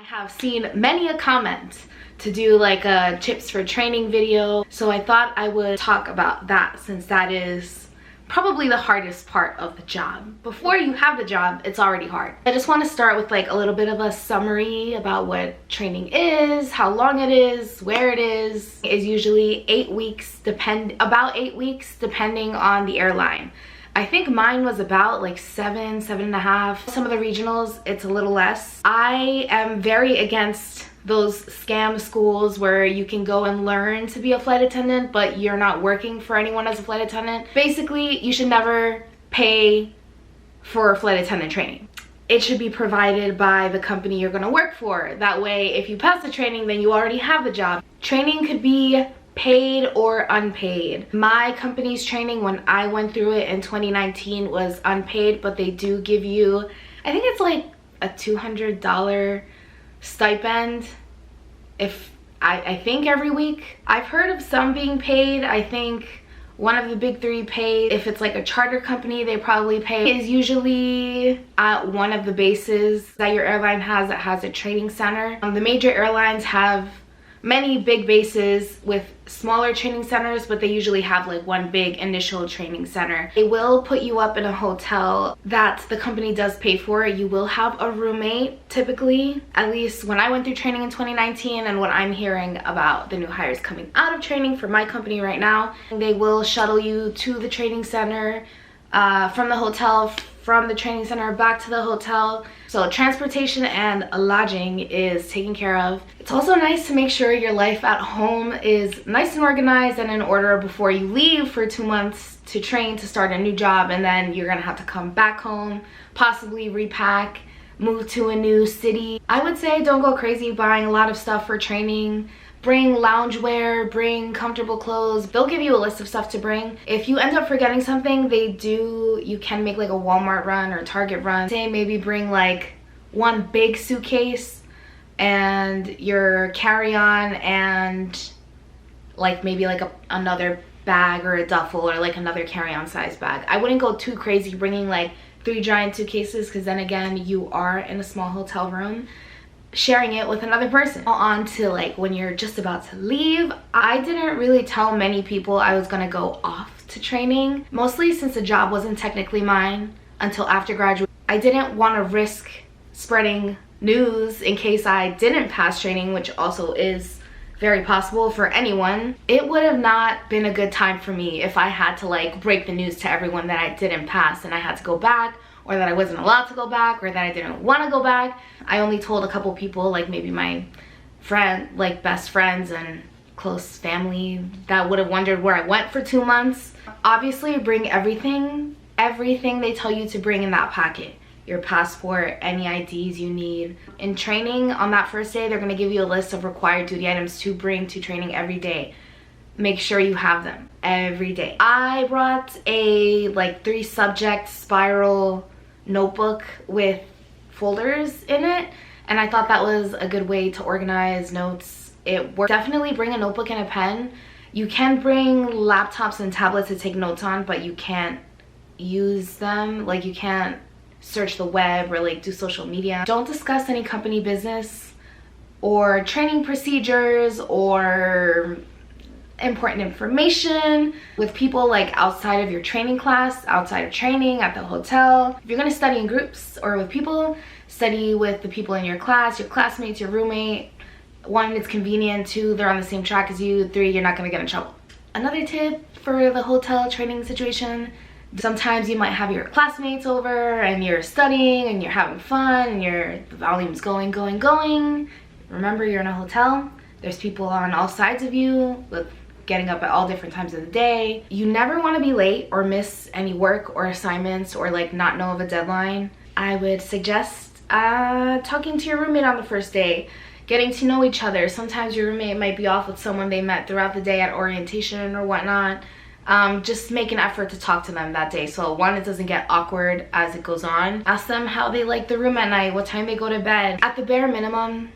I have seen many a comment to do like a tips for training video, so I thought I would talk about that since that is probably the hardest part of the job. Before you have the job, it's already hard. I just want to start with like a little bit of a summary about what training is, how long it is, where it is. It's usually 8 weeks, about 8 weeks depending on the airline. I think mine was about like 7.5. Some of the regionals, it's a little less. I am very against those scam schools where you can go and learn to be a flight attendant, but you're not working for anyone as a flight attendant. Basically, you should never pay for flight attendant training. It should be provided by the company you're gonna work for. That way, if you pass the training, then you already have the job. Training could be paid or unpaid. My company's training when I went through it in 2019 was unpaid, but they do give you, I think it's like a $200 stipend I think every week. I've heard of some being paid. I think one of the big three pay. If it's like a charter company, they probably pay. Is usually at one of the bases that your airline has that has a training center. The major airlines have many big bases with smaller training centers, but they usually have like one big initial training center. They will put you up in a hotel that the company does pay for. You will have a roommate typically, at least when I went through training in 2019 and what I'm hearing about the new hires coming out of training for my company right now. They will shuttle you to the training center from the hotel, from the training center back to the hotel. So transportation and lodging is taken care of. It's also nice to make sure your life at home is nice and organized and in order before you leave for 2 months to train to start a new job, and then you're gonna have to come back home, possibly repack, move to a new city. I would say don't go crazy buying a lot of stuff for training. Bring loungewear, bring comfortable clothes. They'll give you a list of stuff to bring. If you end up forgetting something, you can make like a Walmart run or Target run. Say maybe bring like one big suitcase and your carry-on and like maybe like another bag or a duffel or like another carry-on size bag. I wouldn't go too crazy bringing like 3 giant suitcases, because then again, you are in a small hotel room sharing it with another person. On to like when you're just about to leave, I didn't really tell many people I was gonna go off to training, mostly since the job wasn't technically mine until after graduation. I didn't want to risk spreading news in case I didn't pass training, which also is very possible for anyone. It would have not been a good time for me if I had to like break the news to everyone that I didn't pass and I had to go back, or that I wasn't allowed to go back, or that I didn't want to go back. I only told a couple people, like maybe my best friends and close family that would have wondered where I went for 2 months. Obviously, bring everything they tell you to bring in that packet. Your passport, any IDs you need. In training on that first day, they're gonna give you a list of required duty items to bring to training every day. Make sure you have them every day. I brought a like 3 subject spiral notebook with folders in it, and I thought that was a good way to organize notes. It worked. Definitely bring a notebook and a pen. You can bring laptops and tablets to take notes on, but you can't use them. Like you can't search the web or like do social media. Don't discuss any company business or training procedures or important information with people like outside of your training class, outside of training, at the hotel. If you're gonna study in groups or with people, study with the people in your class, your classmates, your roommate. 1, it's convenient. 2, they're on the same track as you. 3, you're not gonna get in trouble. Another tip for the hotel training situation, sometimes you might have your classmates over and you're studying and you're having fun and the volume's going. Remember, you're in a hotel. There's people on all sides of you with getting up at all different times of the day. You never want to be late or miss any work or assignments or like not know of a deadline. I would suggest talking to your roommate on the first day, getting to know each other. Sometimes your roommate might be off with someone they met throughout the day at orientation or whatnot. Just make an effort to talk to them that day, so 1, it doesn't get awkward as it goes on. Ask them how they like the room at night, what time they go to bed. At the bare minimum,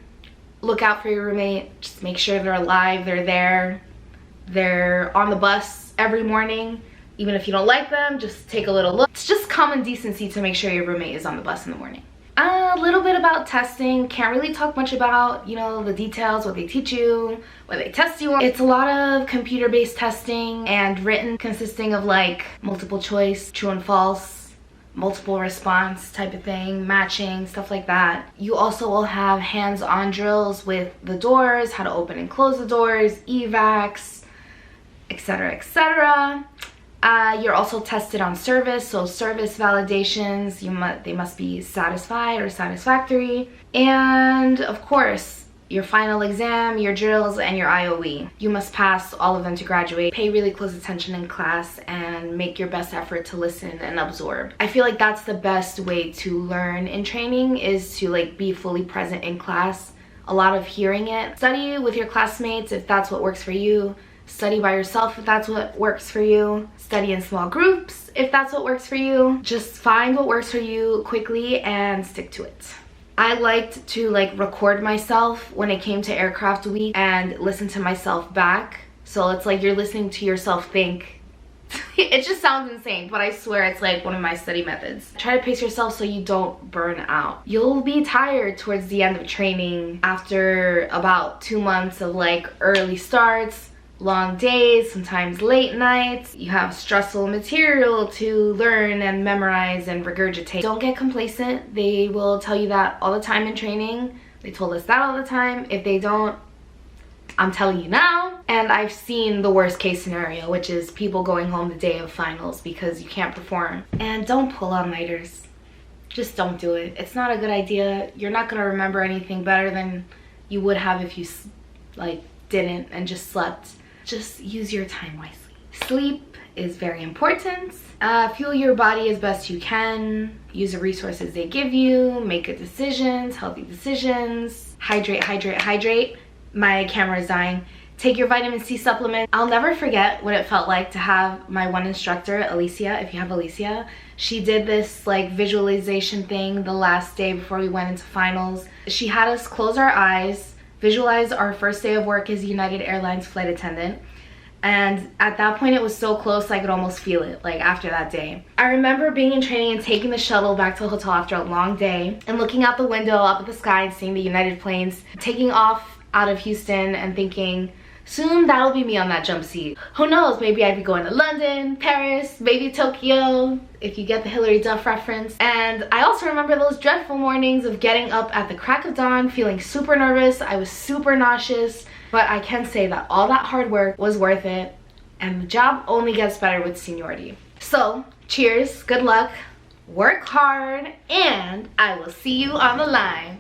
look out for your roommate. Just make sure they're alive, they're there, they're on the bus every morning. Even if you don't like them, just take a little look. It's just common decency to make sure your roommate is on the bus in the morning. A little bit about testing. Can't really talk much about, you know, the details, what they teach you, what they test you on. It's a lot of computer-based testing and written, consisting of like multiple choice, true and false, multiple response type of thing, matching, stuff like that. You also will have hands-on drills with the doors, how to open and close the doors, evacs, etc., etc. You're also tested on service, so service validations, they must be satisfied or satisfactory. And of course, your final exam, your drills, and your IOE. You must pass all of them to graduate. Pay really close attention in class and make your best effort to listen and absorb. I feel like that's the best way to learn in training, is to like be fully present in class. A lot of hearing it. Study with your classmates if that's what works for you. Study by yourself if that's what works for you. Study in small groups if that's what works for you. Just find what works for you quickly and stick to it. I liked to like record myself when it came to aircraft week and listen to myself back. So it's like you're listening to yourself think. It just sounds insane, but I swear it's like one of my study methods. Try to pace yourself so you don't burn out. You'll be tired towards the end of training after about 2 months of like early starts, long days, sometimes late nights. You have stressful material to learn and memorize and regurgitate. Don't get complacent. They will tell you that all the time in training. They told us that all the time. If they don't, I'm telling you now. And I've seen the worst case scenario, which is people going home the day of finals because you can't perform. And don't pull all-nighters. Just don't do it. It's not a good idea. You're not gonna remember anything better than you would have if you like didn't and just slept. Just use your time wisely. Sleep is very important. Fuel your body as best you can. Use the resources they give you. Make good decisions, healthy decisions. Hydrate, hydrate, hydrate. My camera is dying. Take your vitamin C supplement. I'll never forget what it felt like to have my one instructor, Alicia, if you have Alicia. She did this like visualization thing the last day before we went into finals. She had us close our eyes, visualize our first day of work as United Airlines flight attendant. And at that point, it was so close I could almost feel it, like after that day. I remember being in training and taking the shuttle back to the hotel after a long day and looking out the window up at the sky and seeing the United planes taking off out of Houston and thinking, soon that'll be me on that jump seat. Who knows, maybe I'd be going to London, Paris, maybe Tokyo, if you get the Hilary Duff reference. And I also remember those dreadful mornings of getting up at the crack of dawn, feeling super nervous. I was super nauseous, but I can say that all that hard work was worth it, and the job only gets better with seniority. So, cheers, good luck, work hard, and I will see you on the line.